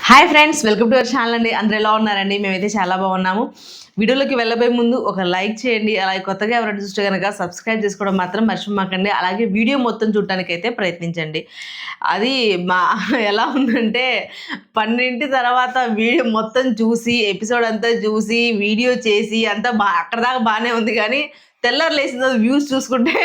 Hi friends, welcome to our channel అండి. అందరూ ఎలా ఉన్నారండి? మేమైతే చాలా బాగున్నాము. వీడియోలోకి వెళ్ళబోయే ముందు ఒక లైక్ చేయండి. అలాగే కొత్తగా ఎవరైనా చూస్తే కనుక సబ్స్క్రైబ్ చేసుకోవడం మాత్రం మర్చిపోమాకండి. అలాగే వీడియో మొత్తం చూడడానికి అయితే ప్రయత్నించండి. అది మా ఎలా ఉందంటే 12 తర్వాత వీడియో మొత్తం చూసి ఎపిసోడ్ అంతా చూసి వీడియో చేసి అంతా అక్కడ దాకా బాగానే ఉంది, కానీ తెల్లారు లేచిన వ్యూస్ చూసుకుంటే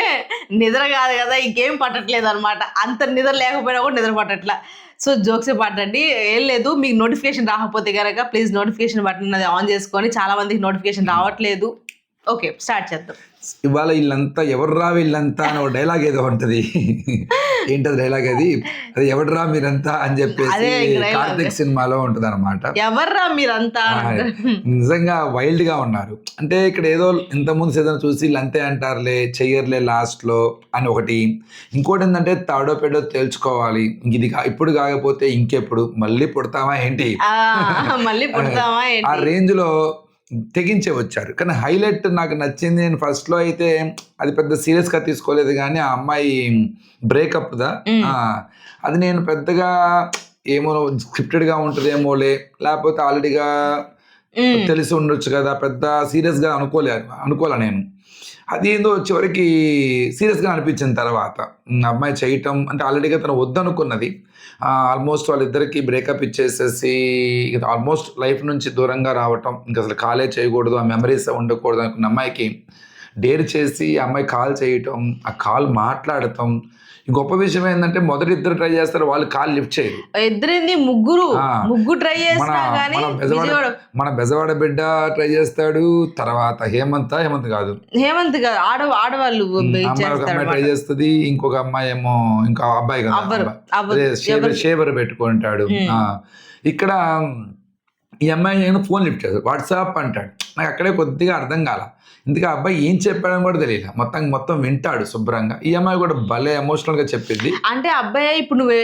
నిద్ర కాదు కదా, ఇంకేం పట్టట్లేదు అనమాట. అంత నిద్ర లేకపోయినా కూడా నిద్ర పట్టట్లా. సో జోక్సే పాటండి, ఏం లేదు. మీకు నోటిఫికేషన్ రాకపోతే కనుక ప్లీజ్ నోటిఫికేషన్ బటన్ అది ఆన్ చేసుకొని, చాలా మందికి నోటిఫికేషన్ రావట్లేదు. ఓకే, స్టార్ట్ చేద్దాం. ఇవాళ వీళ్ళంతా ఎవర్రా వీళ్ళంతా అని ఒక డైలాగ్ ఏదో ఉంటది. ఏంటది డైలాగ్? అది ఎవడ్రా మీరంతా అని చెప్పేసి కార్తిక్ సినిమాలో ఉంటది అనమాట. ఎవర్రా మీరంతా నిజంగా వైల్డ్ గా ఉన్నారు. అంటే ఇక్కడ ఏదో ఇంతకుముందు సీజన్ చూసి వీళ్ళంతే అంటారులే, చెయ్యర్లే లాస్ట్ లో అని ఒకటి. ఇంకోటి ఏంటంటే తాడో పెడో తేల్చుకోవాలి, ఇది ఇప్పుడు కాకపోతే ఇంకెప్పుడు మళ్ళీ పుడతామా ఏంటి, మళ్ళీ పుడతామా ఆ రేంజ్ లో తెగించే వచ్చారు. కానీ హైలైట్ నాకు నచ్చింది, నేను ఫస్ట్లో అయితే అది పెద్ద సీరియస్గా తీసుకోలేదు, కానీ ఆ అమ్మాయి బ్రేకప్దా అది నేను పెద్దగా ఏమో స్క్రిప్టెడ్గా ఉంటుందేమోలే, లేకపోతే ఆల్రెడీగా తెలిసి ఉండొచ్చు కదా, పెద్ద సీరియస్గా అనుకోలే నేను. అది ఏందో వచ్చేవరకు సీరియస్గా అనిపించిన తర్వాత అమ్మాయి చేయటం అంటే ఆల్రెడీగా తను వద్దనుకున్నది. ఆల్మోస్ట్ వాళ్ళిద్దరికి బ్రేకప్ ఇచ్చేసేసి ఆల్మోస్ట్ లైఫ్ నుంచి దూరంగా రావటం, ఇంకా అసలు కాలే చేయకూడదు, ఆ మెమరీస్ ఉండకూడదు అనుకున్న అమ్మాయికి డేర్ చేసి ఆ అమ్మాయి కాల్ చేయటం, ఆ కాల్ మాట్లాడటం. గొప్ప విషయం ఏంటంటే మొదటి ఇద్దరు ట్రై చేస్తారు, వాళ్ళు కాల్ లిఫ్ట్ చేయరు. ముగ్గురు ట్రై మన బెజవాడ బిడ్డ ట్రై చేస్తాడు, తర్వాత హేమంత్ కాదు ఆడవాళ్ళు ట్రై చేస్తుంది, ఇంకొక అమ్మాయి ఏమో ఇంకో అబ్బాయి కదా షేవర్ పెట్టుకుంటాడు. ఇక్కడ ఈ అమ్మాయి నేను ఫోన్ లిఫ్ట్ చేస్తాడు, వాట్సాప్ అంటాడు. నాకు అక్కడే కొద్దిగా అర్థం కాల, ఇందుకే అబ్బాయి ఏం చెప్పాడని కూడా తెలియదు. మొత్తం వింటాడు శుభ్రంగా. ఈ అమ్మాయి కూడా భలే ఎమోషనల్ గా చెప్పింది. అంటే అబ్బాయి ఇప్పుడు నువ్వు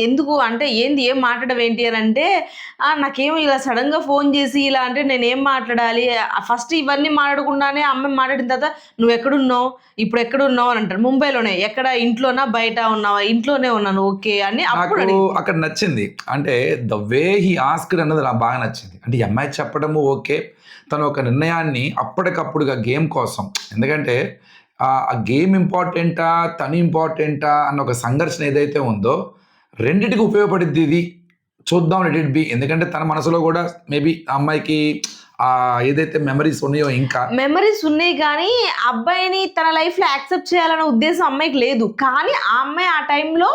ఎందుకు అంటే ఏం మాట్లాడడం ఏంటి అని అంటే, నాకేమో ఇలా సడన్ గా ఫోన్ చేసి ఇలా అంటే నేను ఏం మాట్లాడాలి, ఫస్ట్ ఇవన్నీ మాట్లాడకుండానే అమ్మాయి మాట్లాడిన తర్వాత నువ్వు ఎక్కడున్నావు, ఇప్పుడు ఎక్కడున్నావు అని అంటారు. ముంబైలోనే ఎక్కడ, ఇంట్లోనా బయట ఉన్నావా? ఇంట్లోనే ఉన్నాను. ఓకే అని నాకు అక్కడ నచ్చింది. అంటే ద వే హీ ఆస్క్డ్ అన్నది నాకు బాగా నచ్చింది. అంటే ఈ అమ్మాయి చెప్పడము ఓకే, తను ఒక నిర్ణయాన్ని అప్పటికప్పుడుగా గేమ్ కోసం, ఎందుకంటే ఆ గేమ్ ఇంపార్టెంటా తను ఇంపార్టెంటా అన్న ఒక సంఘర్షణ ఏదైతే ఉందో రెండిటికి ఉపయోగపడింది ఇది. చూద్దాం లెట్ ఇట్ బి. ఎందుకంటే తన మనసులో కూడా మేబీ అమ్మాయికి ఏదైతే మెమరీస్ ఉన్నాయో, ఇంకా మెమరీస్ ఉన్నాయి, కానీ అబ్బాయిని తన లైఫ్ లో యాక్సెప్ట్ చేయాలనే ఉద్దేశం అమ్మాయికి లేదు. కానీ ఆ అమ్మాయి ఆ టైంలో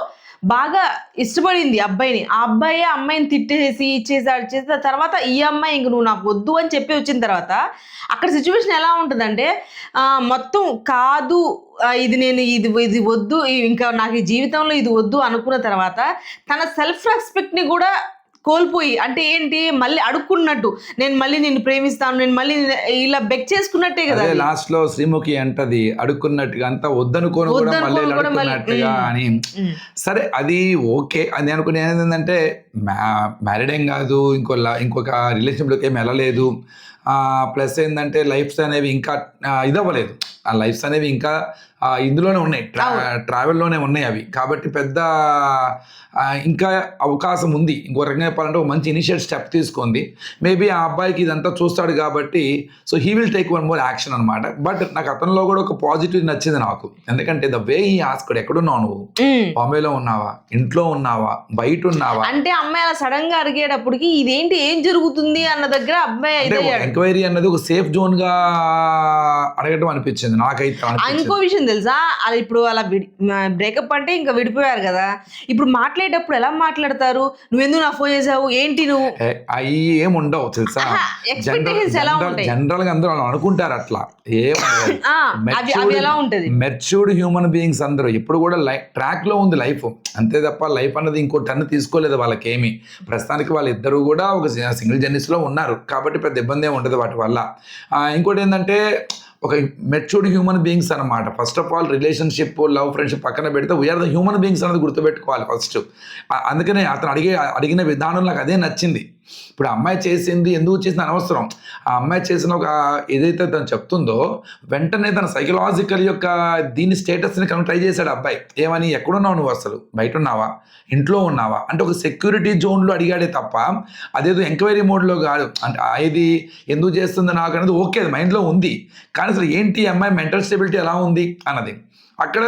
బాగా ఇష్టపడింది అబ్బాయిని. ఆ అబ్బాయి అమ్మాయిని తిట్టేసి చేసిన తర్వాత ఈ అమ్మాయి ఇంక నువ్వు నాకు వద్దు అని చెప్పి వచ్చిన తర్వాత అక్కడ సిచ్యువేషన్ ఎలా ఉంటుందంటే, మొత్తం కాదు ఇది వద్దు, ఇంకా నాకు ఈ జీవితంలో ఇది వద్దు అనుకున్న తర్వాత తన సెల్ఫ్ రెస్పెక్ట్ని కూడా కోల్పోయి, అంటే ఏంటి, మళ్ళీ అడుక్కున్నట్టు, నేను మళ్ళీ నిన్ను ప్రేమిస్తాను, నేను మళ్ళీ ఇలా బెక్ చేసుకున్నట్టే కదా. లాస్ట్ లో శ్రీముఖి అంటది అడుక్కున్నట్టుగా, అంతా వద్దనుకోను కూడా మళ్ళీ అడుక్కున్నట్టుగా అని. సరే అది ఓకే. అది అనుకునేది ఏంటంటే మ్యారీడ్ ఏం కాదు, ఇంకొక రిలేషన్షిప్లోకి ఏం వెళ్ళలేదు. ప్లస్ ఏంటంటే లైఫ్స్ అనేవి ఇంకా ఇదవ్వలేదు, ఆ లైఫ్స్ అనేవి ఇంకా ఇందులోనే ఉన్నాయి, ట్రావెల్లోనే ఉన్నాయి అవి. కాబట్టి పెద్ద ఇంకా అవకాశం ఉంది. ఇంకో రకంగా చెప్పాలంటే ఒక మంచి ఇనిషియేట్ స్టెప్ తీసుకుంది. మేబీ ఆ అబ్బాయికి ఇదంతా చూస్తాడు కాబట్టి so he will take one more action అనమాట. బట్ నాకు అతనిలో కూడా ఒక పాజిటివ్ నచ్చింది నాకు. ఎందుకంటే ద వే ఈ ఆస్క్డ్, ఎక్కడున్నావు నువ్వు, బాంబేలో ఉన్నావా, ఇంట్లో ఉన్నావా, బయట ఉన్నావా అంటే అమ్మాయి అలా సడన్ గా అడిగేటప్పటికి ఇదేంటి, ఏం జరుగుతుంది అన్న దగ్గర అబ్బాయి ఎంక్వైరీ అన్నది ఒక సేఫ్ జోన్ గా అడగటం అనిపించింది నాకైతే. ఇంకో విషయం తెలుసా, అది ఇప్పుడు అలా బ్రేకప్ అంటే ఇంకా విడిపోయారు కదా, ఇప్పుడు మాట్లాడేటప్పుడు ఎలా మాట్లాడతారు, నువ్వెందుకు నా ఫోన్ చేసావు, ఏంటి నువ్వు, అవి ఏమి ఉండవు తెలుసా. జనరల్ గా అందరూ అనుకుంటారు అట్లా, మెచ్యూర్డ్ హ్యూమన్ బీయింగ్స్ అందరూ ఎప్పుడు కూడా ట్రాక్ లో ఉంది లైఫ్, అంతే తప్ప లైఫ్ అన్నది ఇంకో టర్న్ తీసుకోలేదు వాళ్ళకేమి. ప్రస్తుతానికి వాళ్ళిద్దరూ కూడా ఒక సింగిల్ జర్నీస్ లో ఉన్నారు కాబట్టి పెద్ద ఇబ్బంది ఏమి ఉండదు వాటి వల్ల. ఇంకోటి ఏంటంటే ఒక మెచ్యూర్డ్ హ్యూమన్ బీయింగ్స్ అనమాట. First of all relationship, love, friendship పక్కన పెడితే వీఆర్ ద హ్యూమన్ బీయింగ్స్ అనేది గుర్తుపెట్టుకోవాలి ఫస్ట్. అందుకనే అతను అడిగిన విధానం నాకు అదే నచ్చింది. ఇప్పుడు ఆ అమ్మాయి చేసింది ఎందుకు చేసింది అనవసరం. ఆ అమ్మాయి చేసిన ఒక ఏదైతే తను చెప్తుందో వెంటనే తన సైకలాజికల్ యొక్క దీని స్టేటస్ని ట్రై చేశాడు అబ్బాయి. ఏమని, ఎక్కడున్నావు నువ్వు, అసలు బయట ఉన్నావా, ఇంట్లో ఉన్నావా అంటే ఒక సెక్యూరిటీ జోన్లో అడిగాడే తప్ప అదేదో ఎంక్వైరీ మోడ్లో కాదు. అంటే ఇది ఎందుకు చేస్తుంది నాకు అనేది ఓకే, అది మైండ్లో ఉంది, కానీ అసలు ఏంటి అమ్మాయి మెంటల్ స్టెబిలిటీ ఎలా ఉంది అన్నది అక్కడ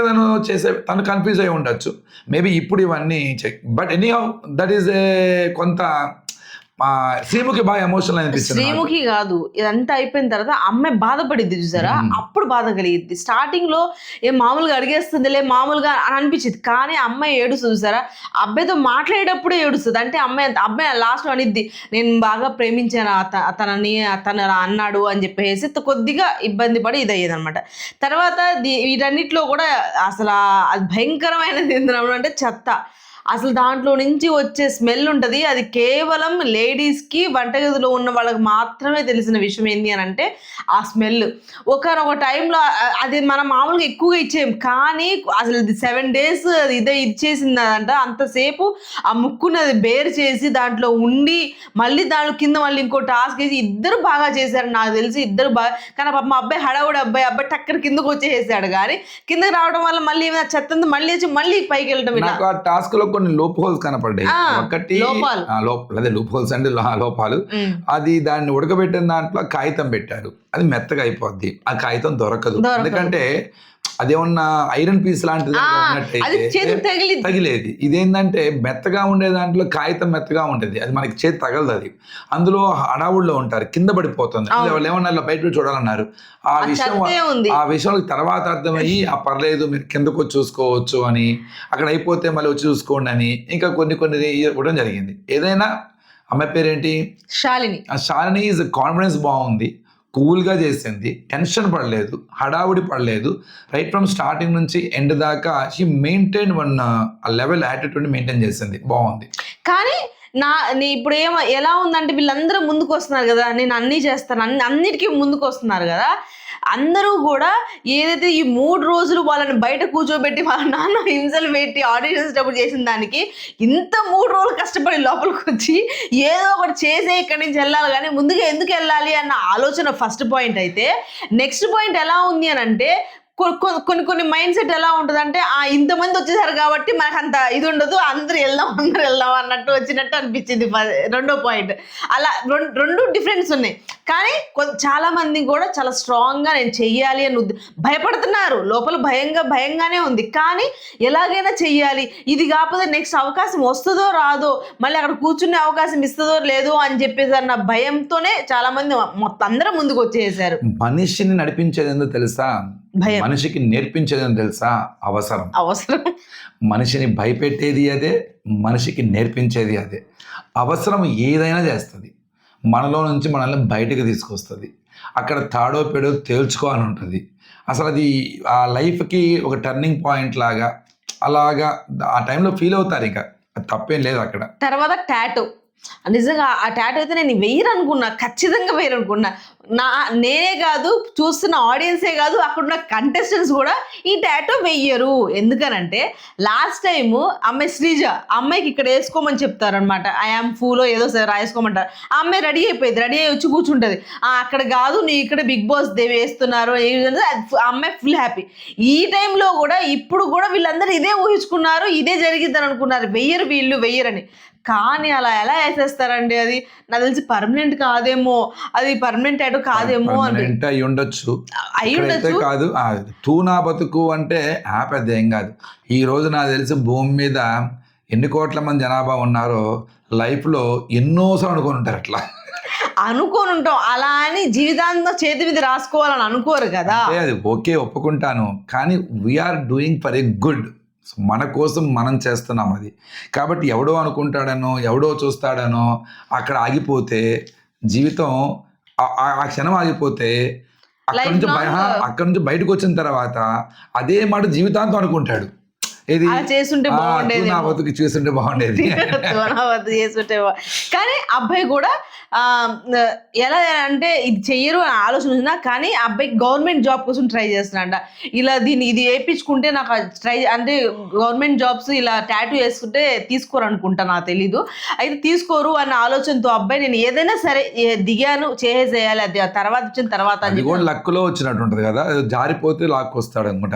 తను కన్ఫ్యూజ్ అయి ఉండొచ్చు మేబీ. ఇప్పుడు ఇవన్నీ check, but anyhow that is a కొంత శ్రీముఖి బాగా ఎమోషనల్ అనిపిస్తుంది. శ్రీముఖి కాదు, ఇదంతా అయిపోయిన తర్వాత అమ్మాయి బాధపడిద్ది చూసారా, అప్పుడు బాధ కలిగిద్ది. స్టార్టింగ్ లో ఏం మామూలుగా అడిగేస్తుందిలే మామూలుగా అని అనిపించింది, కానీ అమ్మాయి ఏడుస్తుంది చూసారా, అబ్బాయితో మాట్లాడేటప్పుడే ఏడుస్తుంది. అంటే అబ్బాయి లాస్ట్ లో అనిద్ది, నేను బాగా ప్రేమించాను తను అన్నాడు అని చెప్పేసి కొద్దిగా ఇబ్బంది పడి ఇది అయ్యేది అనమాట. తర్వాత వీటన్నిటిలో కూడా అసలు అది భయంకరమైనది ఏంటంటే చెత్త. అసలు దాంట్లో నుంచి వచ్చే స్మెల్ ఉంటుంది, అది కేవలం లేడీస్కి వంటగదిలో ఉన్న వాళ్ళకి మాత్రమే తెలిసిన విషయం ఏంటి అని అంటే ఆ స్మెల్. ఒక టైంలో అది మనం మామూలుగా ఎక్కువగా ఇచ్చేయం, కానీ అసలు 7 days అది ఇచ్చేసిందంట. అంతసేపు ఆ ముక్కున్నది బేర్ చేసి దాంట్లో ఉండి మళ్ళీ దాంట్లో కింద మళ్ళీ ఇంకో టాస్క్ వేసి ఇద్దరు బాగా చేశారు నాకు తెలిసి, ఇద్దరు బాగా. కానీ మా అబ్బాయి హడావుడి అబ్బాయి టక్కన కిందకు వచ్చేసాడు, కానీ కిందకి రావడం వల్ల మళ్ళీ చెత్త మళ్ళీ వచ్చి మళ్ళీ పైకి వెళ్ళడం. టాస్క్ లో కొన్ని లూప్ హోల్స్ కనపడ్డాయి. ఒకటి అదే లూప్ హోల్స్ అంటే లోపాలు. అది దాన్ని ఉడకబెట్టిన దాంట్లో కాగితం పెట్టారు, అది మెత్తగా అయిపోద్ది, ఆ కాగితం దొరకదు. ఎందుకంటే అదేమన్నా ఐరన్ పీస్ లాంటిది తగిలేది. ఇదేంటంటే మెత్తగా ఉండే దాంట్లో కాగితం మెత్తగా ఉంటుంది, అది మనకి చేతి తగలదు. అది అందులో హడావుల్లో ఉంటారు, కింద పడిపోతుంది. వాళ్ళు ఏమన్నా ఇలా బయట చూడాలన్నారు. ఆ విషయం తర్వాత అర్థమయ్యి పర్లేదు మీరు కిందకు వచ్చి చూసుకోవచ్చు అని, అక్కడ అయిపోతే మళ్ళీ వచ్చి చూసుకోండి అని ఇంకా కొన్ని ఇవ్వడం జరిగింది. ఏదైనా అమ్మాయి పేరేంటి, శాలిని. ఆ శాలిని ఈజ్ కాన్ఫిడెన్స్ బాగుంది, కూల్గా చేసింది, టెన్షన్ పడలేదు, హడావుడి పడలేదు. రైట్ ఫ్రమ్ స్టార్టింగ్ నుంచి ఎండ్ దాకా she maintain one level attitude maintain చేసింది, బాగుంది. కానీ ఇప్పుడు ఎలా ఉందంటే వీళ్ళందరూ ముందుకు వస్తున్నారు కదా, నేను అన్నీ చేస్తాను, అన్నిటికీ ముందుకు వస్తున్నారు కదా. అందరూ కూడా ఏదైతే ఈ 3 రోజులు వాళ్ళని బయట కూర్చోబెట్టి వాళ్ళ నాన్న హింసలు పెట్టి ఆడిషన్స్ డబ్బులు చేసిన దానికి ఇంత 3 రోజులు కష్టపడి లోపలికి వచ్చి ఏదో ఒకటి చేసే ఇక్కడి నుంచి వెళ్ళాలి, కానీ ముందుగా ఎందుకు వెళ్ళాలి అన్న ఆలోచన ఫస్ట్ పాయింట్. అయితే నెక్స్ట్ పాయింట్ ఎలా ఉంది అని అంటే కొన్ని మైండ్ సెట్ ఎలా ఉంటుందంటే ఇంతమంది వచ్చేసారు కాబట్టి మనకు అంత ఇది ఉండదు, అందరూ వెళ్దాం అన్నట్టు వచ్చినట్టు అనిపించింది రెండో పాయింట్. అలా రెండు డిఫరెన్స్ ఉన్నాయి. కానీ చాలా మంది కూడా చాలా స్ట్రాంగ్గా నేను చెయ్యాలి అని భయపడుతున్నారు, లోపల భయంగానే ఉంది, కానీ ఎలాగైనా చెయ్యాలి, ఇది కాకపోతే నెక్స్ట్ అవకాశం వస్తుందో రాదో, మళ్ళీ అక్కడ కూర్చునే అవకాశం ఇస్తుందో లేదో అని చెప్పేసి అన్న భయంతోనే చాలా మంది మొత్తం అందరూ ముందుకు వచ్చేసారు. మనిషిని నడిపించేది ఎందుకు తెలుసా, మనిషికి నేర్పించేదని తెలుసా, అవసరం. మనిషిని భయపెట్టేది అదే, మనిషికి నేర్పించేది అదే. అవసరం ఏదైనా చేస్తుంది, మనలో నుంచి మనల్ని బయటకు తీసుకొస్తుంది. అక్కడ తాడో పెడో తేల్చుకోవాలని ఉంటుంది. అసలు అది ఆ లైఫ్కి ఒక టర్నింగ్ పాయింట్ లాగా అలాగా ఆ టైంలో ఫీల్ అవుతారు. ఇంకా తప్పేం లేదు అక్కడ. తర్వాత టాటూ, నిజంగా ఆ టాటూ అయితే నేను వేయరనుకున్నా, ఖచ్చితంగా వేయరనుకున్నా. నేనే కాదు, చూస్తున్న ఆడియన్సే కాదు, అక్కడున్న కంటెస్టెంట్స్ కూడా ఈ టాటూ వెయ్యరు. ఎందుకనంటే లాస్ట్ టైము అమ్మాయి శ్రీజ, అమ్మాయికి ఇక్కడ వేసుకోమని చెప్తారనమాట, ఐఆమ్ ఫూలో ఏదో రాసుకోమంటారు. ఆ అమ్మాయి రెడీ అయిపోయింది, రెడీ అయ్యి వచ్చి కూర్చుంటుంది. అక్కడ కాదు, నీ ఇక్కడ బిగ్ బాస్ వేస్తున్నారు, ఆ అమ్మాయి ఫుల్ హ్యాపీ. ఈ టైంలో కూడా ఇప్పుడు కూడా వీళ్ళందరూ ఇదే ఊహించుకున్నారు, ఇదే జరిగిద్దని అనుకున్నారు, వీళ్ళు వెయ్యరని. కానీ అలా ఎలా వేసేస్తారండి, అది నాకు తెలిసి పర్మనెంట్ కాదేమో, అది పర్మనెంట్ టాటూ కాదేమో అయి ఉండొచ్చు కాదు. తూనా బతుకు అంటే పెద్ద ఏం కాదు. ఈ రోజు నాకు తెలిసి భూమి మీద ఎన్ని కోట్ల మంది జనాభా ఉన్నారో లైఫ్లో ఎన్నోసార్లు అనుకొని ఉంటారు. అట్లా అనుకోని ఉంటాం, అలా అని జీవితాంతం చేతి మీద రాసుకోవాలని అనుకోరు కదా. అది ఓకే, ఒప్పుకుంటాను, కానీ we're doing for a good, మన కోసం మనం చేస్తున్నాం అది. కాబట్టి ఎవడో అనుకుంటాడనో ఎవడో చూస్తాడనో అక్కడ ఆగిపోతే జీవితం, ఆ క్షణం ఆగిపోతే అక్కడ నుంచి బయటకు వచ్చిన తర్వాత అదే మాట జీవితాంతం అనుకుంటాడు. ఏది అలా చేస్తుంటే బాగుండేది, నా బతుకు చూస్తుంటే బాగుండేది. చేస్తుంటే కానీ అబ్బాయి కూడా ఎలా అంటే ఇది చెయ్యరు అని ఆలోచన ఉన్నా కానీ అబ్బాయి గవర్నమెంట్ జాబ్ కోసం ట్రై చేస్తున్నాడ. ఇలా ఇది వేయించుకుంటే నాకు ట్రై అంటే గవర్నమెంట్ జాబ్స్ ఇలా టాటూ వేసుకుంటే తీసుకోరు అనుకుంటా, నాకు తెలీదు. అయితే తీసుకోరు అన్న ఆలోచనతో అబ్బాయి నేను ఏదైనా సరే దిగాను చేసేయాలి, అది తర్వాత వచ్చిన తర్వాత అది కూడా లక్కులో వచ్చినట్టు ఉంటది కదా, జారిపోతే లాక్కొస్తాడు అనమాట.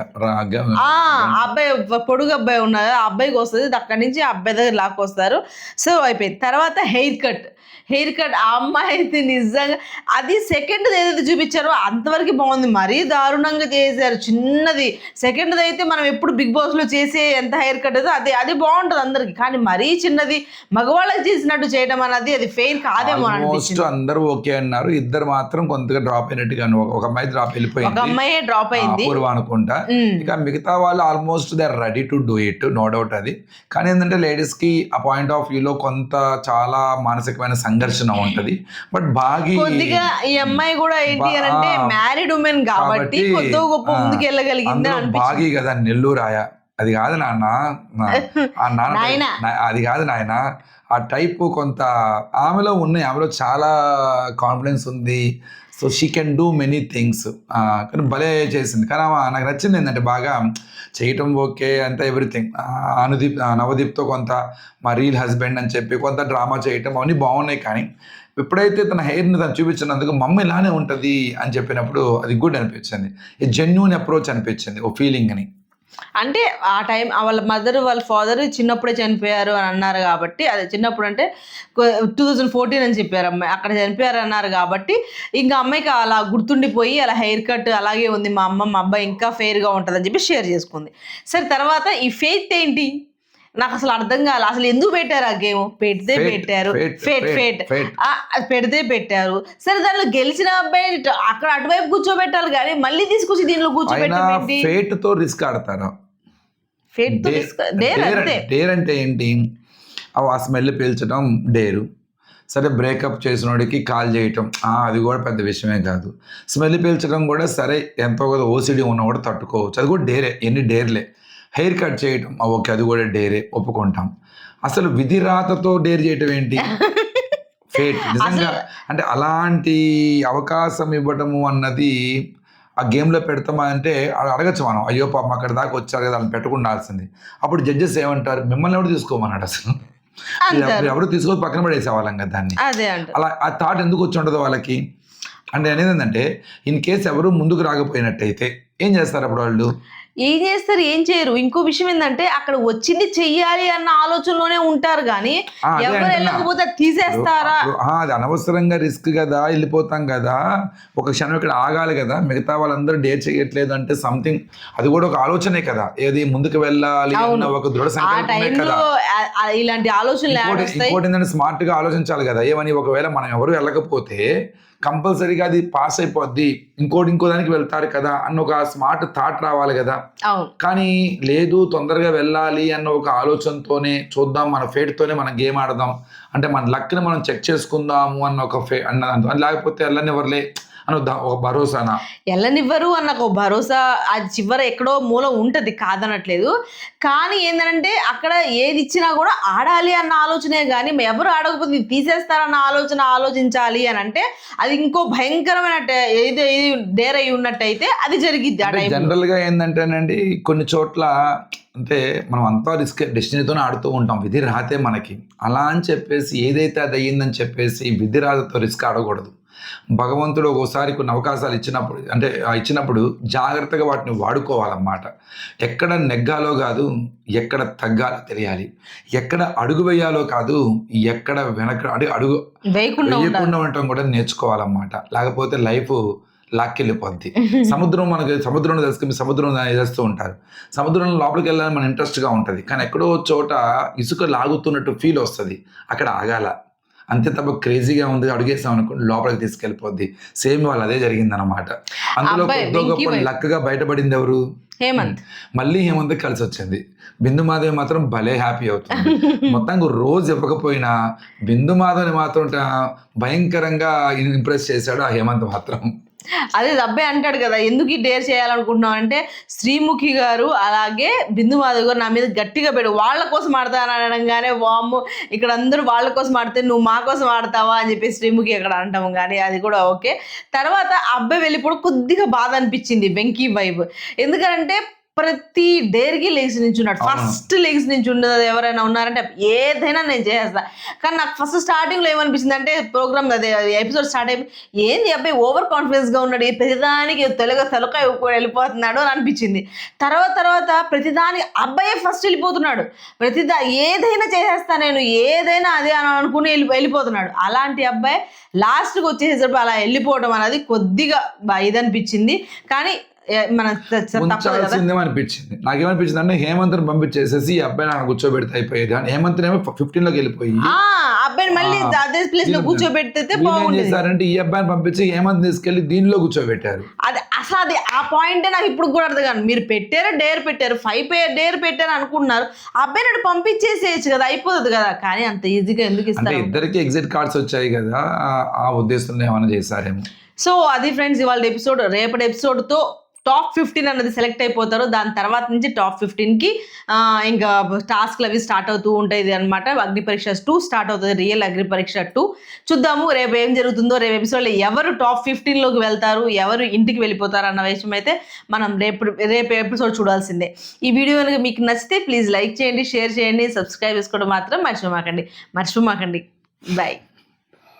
అబ్బాయి పొడుగు అబ్బాయి ఉన్నారు, ఆ అబ్బాయికి వస్తుంది, అక్కడి నుంచి ఆ అబ్బాయి దగ్గర లాక్కొస్తారు. సో అయిపోయింది. తర్వాత హెయిర్ కట్ ఆ అమ్మాయి అయితే నిజంగా అది సెకండ్ ఏదైతే చూపించారో అంతవరకు బాగుంది, మరీ దారుణంగా చేశారు. చిన్నది సెకండ్ అయితే మనం ఎప్పుడు బిగ్ బాస్ లో చేసే ఎంత హెయిర్ కట్ అయితే అది బాగుంటది అందరికి, కానీ మరీ చిన్నది మగవాళ్ళకి చేసినట్టు చేయడం అన్నది అది ఫెయిర్ కాదేమో అనిపించింది. అందరూ ఓకే అన్నారు, ఇద్దరు మాత్రం కొంతగా డ్రాప్ అయినట్టుగా, ఒక అమ్మాయి డ్రాప్ వెళ్ళిపోయింది, ఒక అమ్మాయి డ్రాప్ అయింది పూర్వ అనుకుంటా. ఇక మిగతా వాళ్ళు almost they are ready to do it, no doubt అది. కానీ ఏంటంటే లేడీస్ కి ఆ పాయింట్ ఆఫ్ వ్యూలో కొంత చాలా మానసికమైన సంఘర్షణ ఉంటది. బట్ బాగా కొద్దిగా ఈ అమ్మాయి కూడా ఏంటి అని అంటే మ్యారీడ్ ఉమెన్ కాబట్టి కొద్దిగా గొప్ప ముందుకు వెళ్ళగలిగింది అనిపించింది. బాగా కదా నెల్లూరాయ అది కాదు నాన్న, అది కాదు నాయన, ఆ టైప్ కొంత ఆమెలో ఉన్నాయి, ఆమెలో చాలా కాన్ఫిడెన్స్ ఉంది. So she can do many things. కానీ భలే చేసింది. కానీ నాకు నచ్చింది ఏంటంటే బాగా చేయటం ఓకే అంతా ఎవ్రీథింగ్. నవదీప్తో కొంత మా రియల్ హస్బెండ్ అని చెప్పి కొంత డ్రామా చేయటం అవన్నీ బాగున్నాయి. కానీ ఎప్పుడైతే తన హెయిర్ని తను చూపించినందుకు మమ్మీ ఇలానే ఉంటుంది అని చెప్పినప్పుడు అది గుడ్ అనిపించింది. జెన్యూన్ అప్రోచ్ అనిపించింది, ఓ ఫీలింగ్ అని. అంటే ఆ టైం వాళ్ళ మదర్ వాళ్ళ ఫాదర్ చిన్నప్పుడే చనిపోయారు అని అన్నారు కాబట్టి, అదే చిన్నప్పుడు అంటే 2014 అని చెప్పారు, అమ్మాయి అక్కడ చనిపోయారు అన్నారు కాబట్టి ఇంకా అమ్మాయికి అలా గుర్తుండిపోయి అలా హెయిర్ కట్ అలాగే ఉంది, మా అబ్బాయి ఇంకా ఫెయిర్గా ఉంటుంది అని చెప్పి షేర్ చేసుకుంది. సరే తర్వాత ఈ ఫెయిత్ ఏంటి నాకు అసలు అర్థం కాలేదు, అసలు ఎందుకు పెట్టారు ఆ గేమ్? పెట్టారు పెడితే పెట్టారు. సరే దానిలో గెలిచిన అబ్బాయి అక్కడ అటువైపు కూర్చోబెట్టాలి కానీ మళ్ళీ తీసుకొచ్చి దీనిలో కూర్చోబెట్టాలి. ఫేట్ తో రిస్క్ ఆడతారు. డేర్ అంటే ఏంటి? ఆ స్మెల్ పీల్చడం డేరు. సరే బ్రేకప్ చేసినోడికి కాల్ చేయటం అది కూడా పెద్ద విషయమే కాదు. స్మెల్ పీల్చడం కూడా సరే ఎంతో కొంత ఓసిడి ఉన్నా కూడా తట్టుకోవచ్చు, అది కూడా డేరే. ఎన్ని డేర్లే. హెయిర్ కట్ చేయటం ఓకే, అది కూడా డేరే, ఒప్పుకుంటాం. అసలు విధి రాతతో డేర్ చేయటం ఏంటి? ఫేట్ నిజంగా అంటే అలాంటి అవకాశం ఇవ్వటము అన్నది ఆ గేమ్లో పెడతామా అంటే అడగచ్చు మనం, అయ్యో పాపం అక్కడ దాకా వచ్చారు కదా అని పెట్టుకుండాల్సింది. అప్పుడు జడ్జెస్ ఏమంటారు, మిమ్మల్ని ఎవరు తీసుకోమన్నాడు అసలు, ఎవరు తీసుకొని పక్కన పడేసేవాళ్ళం కదా దాన్ని. అలా ఆ థాట్ ఎందుకు వచ్చి ఉండదు వాళ్ళకి అంటే అనేది ఏంటంటే, ఇన్ కేసు ఎవరు ముందుకు రాకపోయినట్టయితే ఏం చేస్తారు అప్పుడు వాళ్ళు? ఏం చేస్తారు, ఏం చేయరు. ఇంకో విషయం ఏంటంటే అక్కడ వచ్చింది చెయ్యాలి అన్న ఆలోచనలోనే ఉంటారు కానీ ఎవరు వెళ్ళకపోతే తీసేస్తారా? అది అనవసరంగా రిస్క్ కదా, వెళ్ళిపోతాం కదా, ఒక క్షణం ఇక్కడ ఆగాలి కదా, మిగతా వాళ్ళందరూ డేర్ చేయట్లేదు అంటే సంథింగ్ అది కూడా ఒక ఆలోచనే కదా, ఏది ముందుకు వెళ్ళాలి అన్న ఒక దృఢ సంకల్పమే కదా. ఇలాంటి ఆలోచనలు ఇంకోటి ఏంటంటే స్మార్ట్ గా ఆలోచించాలి కదా, ఏమని ఒకవేళ మనం ఎవరు వెళ్ళకపోతే కంపల్సరీగా అది పాస్ అయిపోద్ది, ఇంకో దానికి వెళ్తారు కదా అన్న ఒక స్మార్ట్ థాట్ రావాలి కదా. కానీ లేదు, తొందరగా వెళ్ళాలి అన్న ఒక ఆలోచనతోనే చూద్దాం, మన ఫేట్తోనే మనం గేమ్ ఆడదాం అంటే మన లక్ని మనం చెక్ చేసుకుందాము అన్న ఒక లేకపోతే వెళ్ళనివ్వర్లే అని ఒక భరోసానా, వెళ్ళనివ్వరు అన్న ఒక భరోసా అది చివర ఎక్కడో మూల ఉంటది, కాదనట్లేదు. కానీ ఏంటంటే అక్కడ ఏది ఇచ్చినా కూడా ఆడాలి అన్న ఆలోచనే కానీ ఎవరు ఆడకపోతే తీసేస్తారన్న ఆలోచించాలి అని అంటే అది ఇంకో భయంకరమైన ఏది డేర్ అయి ఉన్నట్టయితే అది జరిగిద్ది. జనరల్ గా ఏంటంటేనండి కొన్ని చోట్ల అంటే మనం అంతా డెస్టినీతోనే ఆడుతూ ఉంటాం, విధి రాతే మనకి అలా అని చెప్పేసి ఏదైతే అది అయ్యిందని చెప్పేసి విధి రాతతో రిస్క్ ఆడకూడదు. భగవంతుడు ఒక్కోసారి కొన్ని అవకాశాలు ఇచ్చినప్పుడు జాగ్రత్తగా వాటిని వాడుకోవాలన్నమాట. ఎక్కడ నెగ్గాలో కాదు, ఎక్కడ తగ్గాలో తెలియాలి, ఎక్కడ అడుగు వేయాలో కాదు, ఎక్కడ అడుగు వేయకుండా ఉండటం కూడా నేర్చుకోవాలన్నమాట. లేకపోతే లైఫ్ లాక్కెళ్ళిపోద్ది. సముద్రంలో తెలుసుకుని సముద్రం చేస్తూ ఉంటారు, సముద్రంలో లోపలికి వెళ్ళాలని మన ఇంట్రెస్ట్గా ఉంటుంది, కానీ ఎక్కడో చోట ఇసుక లాగుతున్నట్టు ఫీల్ వస్తుంది, అక్కడ ఆగాల. అంతే తప్ప క్రేజీగా ఉంది అడుగేసాం అనుకోండి లోపలికి తీసుకెళ్ళిపోద్ది. సేమ్ వాళ్ళు అదే జరిగిందనమాట. అందులో గొప్ప లక్కగా బయటపడింది ఎవరు? హేమంత్. మళ్ళీ హేమంత్ కలిసి వచ్చింది. బిందు మాధవి మాత్రం భలే హ్యాపీ అవుతుంది. మొత్తానికి రోజు ఇవ్వకపోయినా బిందు మాధవిని మాత్రం భయంకరంగా ఇంప్రెస్ చేశాడు ఆ హేమంత్ మాత్రం. అదే అబ్బాయి అంటాడు కదా, ఎందుకు ఈ డేర్ చేయాలనుకుంటున్నావు అంటే, శ్రీముఖి గారు అలాగే బిందు మాధవ్ గారు నా మీద గట్టిగా పెడు, వాళ్ళ కోసం ఆడతాను అనడంగానే వామ్ము ఇక్కడ అందరూ వాళ్ళ కోసం ఆడితే నువ్వు మా కోసం ఆడతావా అని చెప్పి శ్రీముఖి అక్కడ అంటాము. కానీ అది కూడా ఓకే. తర్వాత ఆ అబ్బాయి వెళ్ళిపోవడం కొద్దిగా బాధ అనిపించింది వెంకీ వైబ్. ఎందుకంటే ప్రతి డేర్కి లెగ్స్ నుంచి ఉన్నాడు. ఫస్ట్ లెగ్స్ నుంచి ఉన్నది ఎవరైనా ఉన్నారంటే ఏదైనా నేను చేసేస్తా. కానీ నాకు ఫస్ట్ స్టార్టింగ్లో ఏమనిపించింది అంటే, ప్రోగ్రామ్ అదే ఎపిసోడ్ స్టార్ట్ అయిపోయి ఏంది అబ్బాయి ఓవర్ కాన్ఫిడెన్స్గా ఉన్నాడు, ప్రతిదానికి తలకాయ వెళ్ళిపోతున్నాడు అని అనిపించింది. తర్వాత ప్రతిదానికి అబ్బాయే ఫస్ట్ వెళ్ళిపోతున్నాడు. ఏదైనా చేసేస్తా నేను, ఏదైనా అదే అని అనుకుని వెళ్ళిపోతున్నాడు. అలాంటి అబ్బాయి లాస్ట్కి వచ్చేసేటప్పుడు అలా వెళ్ళిపోవడం అనేది కొద్దిగా ఇది అనిపించింది. కానీ మన అనిపించింది. నాకేమనిపించింది అంటే హేమంత్ని పంపించేసేసి ఈ అబ్బాయి నాకు కూర్చోబెడితే అయిపోయేది. కానీ హేమంత్ ఏమో 15లోకి వెళ్ళిపోయి అబ్బాయిని మళ్ళీ అదే ప్లేస్ లో కూర్చోబెడితే బాగుంటుంది. చేశారంటే ఈ అబ్బాయిని పంపించి హేమంత్ తీసుకెళ్లి దీనిలో కూర్చోబెట్టారు. అది అసలు అది ఆ పాయింటే నాకు ఇప్పుడు కూడా అర్థం కాదు. మీరు డేర్ పెట్టారు 5 డేర్ పెట్టారు అనుకుంటున్నారు, అబ్బాయి నాడు పంపించేసేయచ్చు కదా, అయిపోతుంది కదా. కానీ అంత ఈజీగా ఎందుకు ఇస్తారు? ఇద్దరికి ఎగ్జిట్ కార్డ్స్ వచ్చాయి కదా, ఆ ఉద్దేశంలో ఏమైనా చేశారేమో. సో అది ఫ్రెండ్స్ ఇవాళ ఎపిసోడ్. రేపటి ఎపిసోడ్తో టాప్ 15 అన్నది సెలెక్ట్ అయిపోతారు. దాని తర్వాత నుంచి టాప్ 15కి ఇంకా టాస్క్లు అవి స్టార్ట్ అవుతూ ఉంటాయి అనమాట. అగ్ని పరీక్ష 2 స్టార్ట్ అవుతుంది, రియల్ అగ్ని పరీక్ష 2. చూద్దాము రేపు ఏం జరుగుతుందో. రేపు ఎపిసోడ్లో ఎవరు టాప్ 15లోకి వెళ్తారు, ఎవరు ఇంటికి వెళ్ళిపోతారు అన్న విషయం అయితే మనం రేపు ఎపిసోడ్ చూడాల్సిందే. ఈ వీడియో కనుక మీకు నచ్చితే ప్లీజ్ లైక్ చేయండి, షేర్ చేయండి, సబ్స్క్రైబ్ చేసుకోవడం మాత్రం మర్చిపోమాకండి. బాయ్.